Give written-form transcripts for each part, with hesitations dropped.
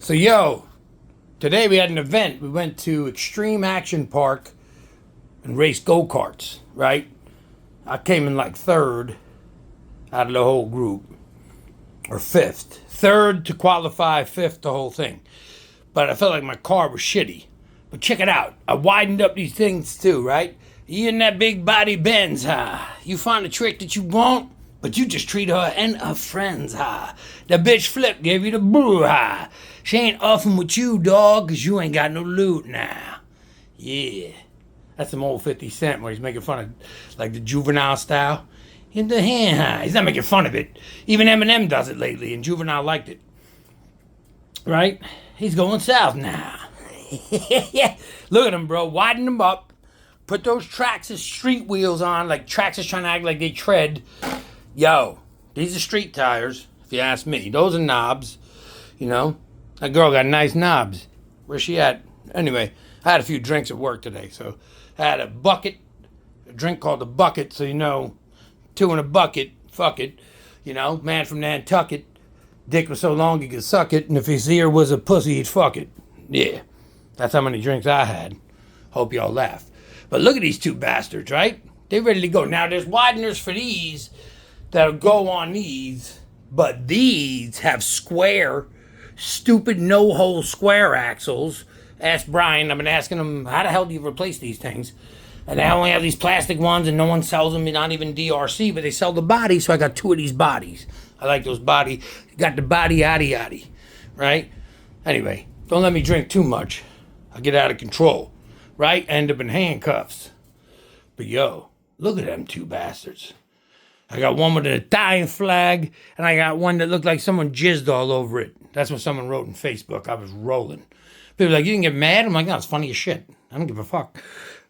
So, yo, today we had an event. We went to Extreme Action Park and raced go-karts, right? I came in like third out of the whole group, or fifth. Third to qualify, fifth the whole thing. But I felt like my car was shitty. But check it out. I widened up these things too, right? You in that big body Benz, huh? You find a trick that you want, but you just treat her and her friends, huh? The bitch Flip gave you the boo, huh? She ain't offing with you, dog, cause you ain't got no loot now. Yeah. That's some old 50 Cent where he's making fun of like the juvenile style. In the hand, huh? He's not making fun of it. Even Eminem does it lately, and Juvenile liked it. Right? He's going south now. Yeah. Look at him, bro. Widen them up. Put those Traxxas street wheels on, like Traxxas trying to act like they tread. Yo, these are street tires, if you ask me. Those are knobs. You know, that girl got nice knobs. Where's she at? Anyway, I had a few drinks at work today, so I had a bucket, a drink called the bucket, so you know, two in a bucket, fuck it. You know, man from Nantucket, dick was so long he could suck it, and if his ear was a pussy, he'd fuck it. Yeah, that's how many drinks I had. Hope y'all laugh. But look at these two bastards, right? They ready to go. Now, there's wideners for these that'll go on these, but these have square, stupid no-hole square axles. Ask Brian. I've been asking him, how the hell do you replace these things? And they only have these plastic ones, and no one sells them, not even DRC, but they sell the body, so I got two of these bodies. I like those body. Got the body yaddy yaddy, right? Anyway, don't let me drink too much. I get out of control, right? I end up in handcuffs. But yo, look at them two bastards. I got one with an Italian flag, and I got one that looked like someone jizzed all over it. That's what someone wrote on Facebook. I was rolling. People were like, you didn't get mad? I'm like, no, it's funny as shit. I don't give a fuck,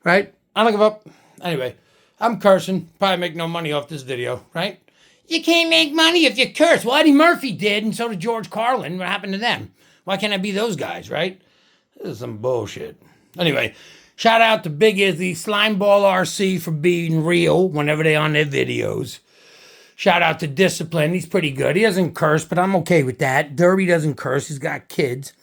right? I don't give up. Anyway, I'm cursing. Probably make no money off this video, right? You can't make money if you curse. Well, Eddie Murphy did, and so did George Carlin. What happened to them? Why can't I be those guys, right? This is some bullshit. Anyway, shout out to Big Izzy, Slimeball RC for being real whenever they on their videos. Shout out to Discipline. He's pretty good. He doesn't curse, but I'm okay with that. Derby doesn't curse. He's got kids.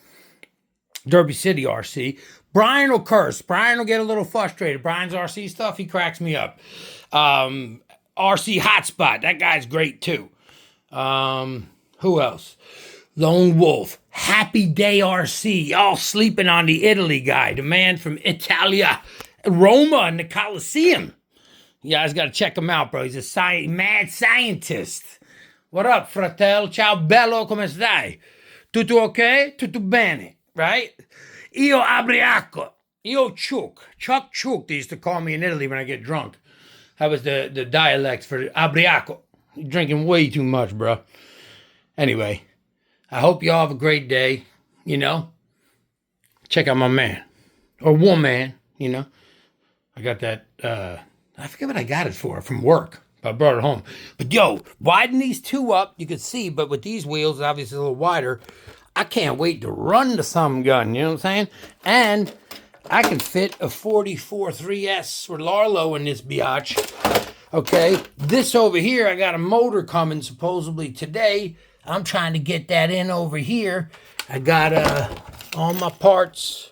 Derby City RC. Brian will curse. Brian will get a little frustrated. Brian's RC stuff, he cracks me up. RC Hotspot. That guy's great too. Who else? Lone Wolf. Happy Day RC. Y'all sleeping on the Italy guy. The man from Italia. Roma in the Coliseum. You guys got to check him out, bro. He's a mad scientist. What up, fratel? Ciao bello, come stai? Tutto ok? Tutto bene, right? Io abriaco. Io chuk. Chuck chuk, they used to call me in Italy when I get drunk. That was the dialect for abriaco. You're drinking way too much, bro. Anyway, I hope y'all have a great day, you know. Check out my man. Or woman, you know. I got that, I forget what I got it for, from work. I brought it home. But yo, widen these two up. You can see, but with these wheels, obviously a little wider, I can't wait to run to some gun, you know what I'm saying? And I can fit a 44 3S or Larlo in this biatch. Okay, this over here, I got a motor coming supposedly today. I'm trying to get that in over here. I got all my parts,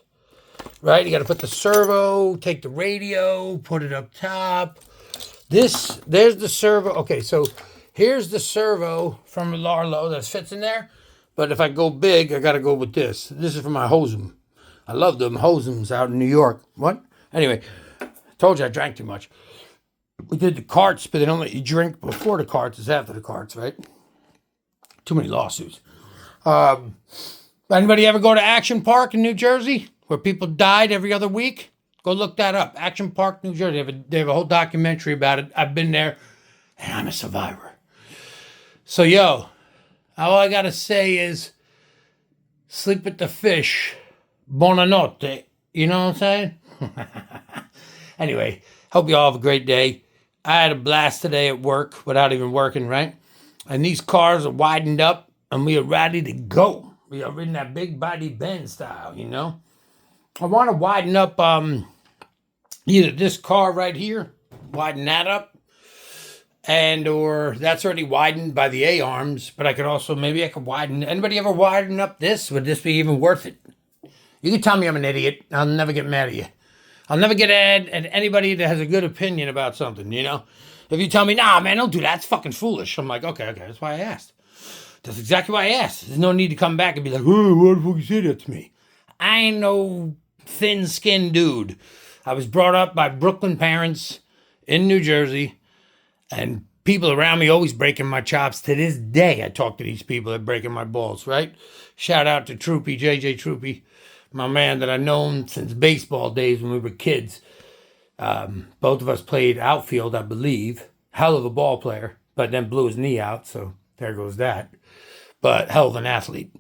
right? You got to put the servo, take the radio, put it up top. There's the servo. Okay, so here's the servo from the Larlo that fits in there. But if I go big, I got to go with this. This is for my Hosum. I love them Hosums out in New York. What? Anyway, told you I drank too much. We did the carts, but they don't let you drink before the carts. It's after the carts, right? Too many lawsuits. Anybody ever go to Action Park in New Jersey where people died every other week? Go look that up. Action Park, New Jersey. They have a whole documentary about it. I've been there, and I'm a survivor. So, yo, all I got to say is sleep with the fish. Buonanotte. You know what I'm saying? Anyway, hope you all have a great day. I had a blast today at work without even working, right? And these cars are widened up, and we are ready to go. We are in that big body Benz style, you know? I want to widen up either this car right here, widen that up, and or that's already widened by the A arms, but I could also, maybe I could widen. Anybody ever widen up this? Would this be even worth it? You can tell me I'm an idiot. I'll never get mad at you. I'll never get mad at anybody that has a good opinion about something, you know? If you tell me, nah, man, don't do that. It's fucking foolish. I'm like, okay, that's why I asked. That's exactly why I asked. There's no need to come back and be like, oh, why the fuck you say that to me? I ain't no thin-skinned dude. I was brought up by Brooklyn parents in New Jersey, and people around me always breaking my chops. To this day, I talk to these people that breaking my balls, right? Shout out to Troopy, JJ Troopy, my man that I've known since baseball days when we were kids. Both of us played outfield, I believe. Hell of a ball player, but then blew his knee out, so there goes that. But hell of an athlete.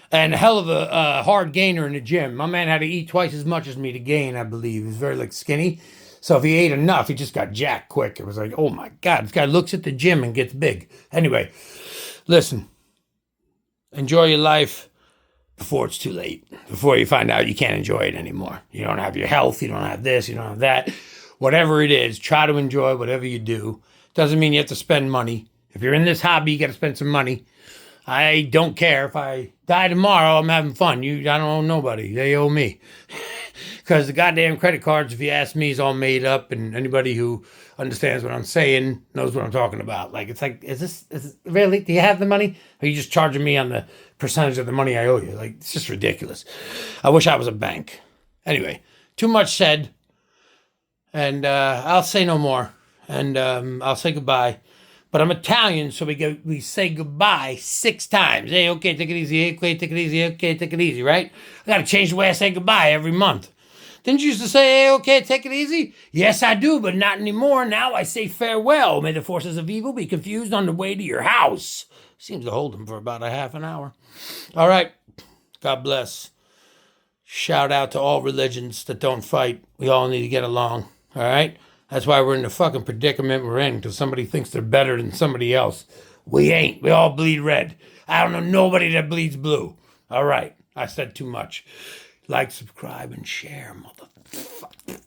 And a hell of a hard gainer in the gym. My man had to eat twice as much as me to gain, I believe. He was very skinny. So if he ate enough, he just got jacked quick. It was like, oh my God, this guy looks at the gym and gets big. Anyway, listen, enjoy your life before it's too late. Before you find out you can't enjoy it anymore. You don't have your health, you don't have this, you don't have that. Whatever it is, try to enjoy whatever you do. Doesn't mean you have to spend money. If you're in this hobby, you got to spend some money. I don't care if I die tomorrow. I'm having fun. I don't owe nobody. They owe me. Because the goddamn credit cards, if you ask me, is all made up, and anybody who understands what I'm saying knows what I'm talking about. Like, it's like, is this really? Do you have the money? Or are you just charging me on the percentage of the money I owe you? Like, it's just ridiculous. I wish I was a bank. Anyway, too much said, and I'll say no more, and I'll say goodbye. But I'm Italian, so we say goodbye 6 times. Hey, okay, take it easy. Hey, okay, take it easy. Okay, take it easy, right? I got to change the way I say goodbye every month. Didn't you used to say, hey, okay, take it easy? Yes, I do, but not anymore. Now I say farewell. May the forces of evil be confused on the way to your house. Seems to hold them for about a half an hour. All right. God bless. Shout out to all religions that don't fight. We all need to get along. All right? That's why we're in the fucking predicament we're in, because somebody thinks they're better than somebody else. We ain't. We all bleed red. I don't know nobody that bleeds blue. All right. I said too much. Like, subscribe, and share, motherfucker.